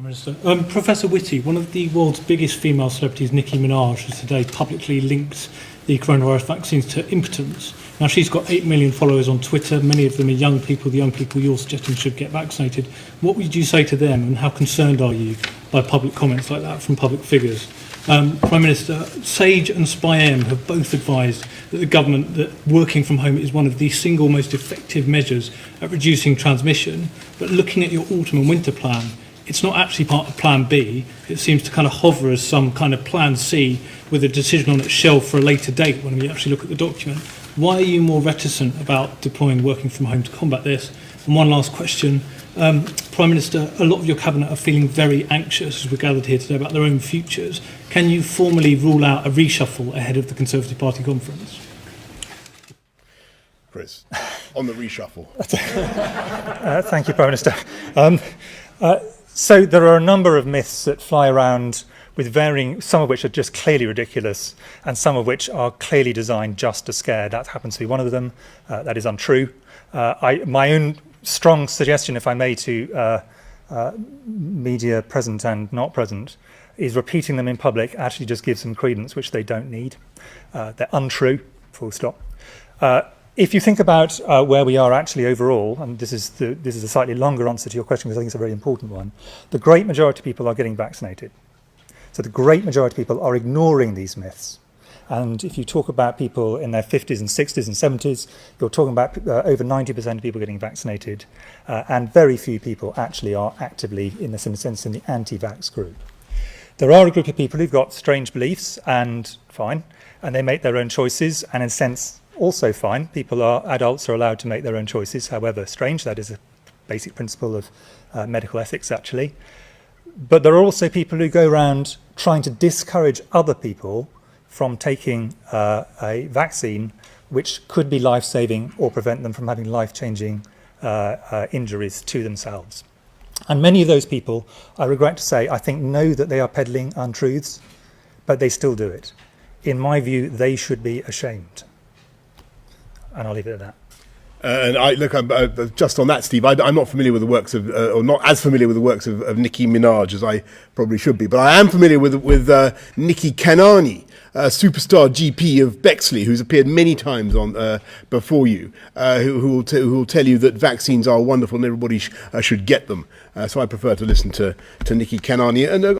Prime Minister. Professor Whitty, one of the world's biggest female celebrities, Nicki Minaj, has today publicly linked the coronavirus vaccines to impotence. Now, she's got 8 million followers on Twitter. Many of them are young people, the young people you're suggesting should get vaccinated. What would you say to them, and how concerned are you by public comments like that from public figures? Prime Minister, SAGE and SPI-M have both advised that the government that working from home is one of the single most effective measures at reducing transmission. But looking at your autumn and winter plan, it's not actually part of Plan B. It seems to kind of hover as some kind of Plan C with a decision on its shelf for a later date when we actually look at the document. Why are you more reticent about deploying working from home to combat this? And one last question. Prime Minister, a lot of your cabinet are feeling very anxious as we're gathered here today about their own futures. Can you formally rule out a reshuffle ahead of the Conservative Party conference? Chris, on the reshuffle. Thank you, Prime Minister. So there are a number of myths that fly around with varying, some of which are just clearly ridiculous and some of which are clearly designed just to scare. That happens to be one of them. That is untrue. My own strong suggestion, if I may, to media present and not present, is repeating them in public actually just gives them credence, which they don't need. They're untrue, full stop. If you think about where we are actually overall, and this is a slightly longer answer to your question because I think it's a very important one, the great majority of people are getting vaccinated. So the great majority of people are ignoring these myths. And if you talk about people in their 50s and 60s and 70s, you're talking about over 90% of people getting vaccinated, and very few people actually are actively, in a sense, in the anti-vax group. There are a group of people who've got strange beliefs, and fine, and they make their own choices, and in a sense, also fine. Adults are allowed to make their own choices, however strange. That is a basic principle of medical ethics, actually. But there are also people who go around trying to discourage other people from taking a vaccine which could be life-saving or prevent them from having life-changing injuries to themselves. And many of those people, I regret to say, I think know that they are peddling untruths, but they still do it. In my view, they should be ashamed. And I'll leave it at that. I'm just on that, Steve. I'm not familiar with the works of, or not as familiar with the works of Nicki Minaj as I probably should be. But I am familiar with Nikki Kanani, superstar GP of Bexley, who's appeared many times on before you, who will tell you that vaccines are wonderful and everybody should get them. So I prefer to listen to Nikki Kanani. And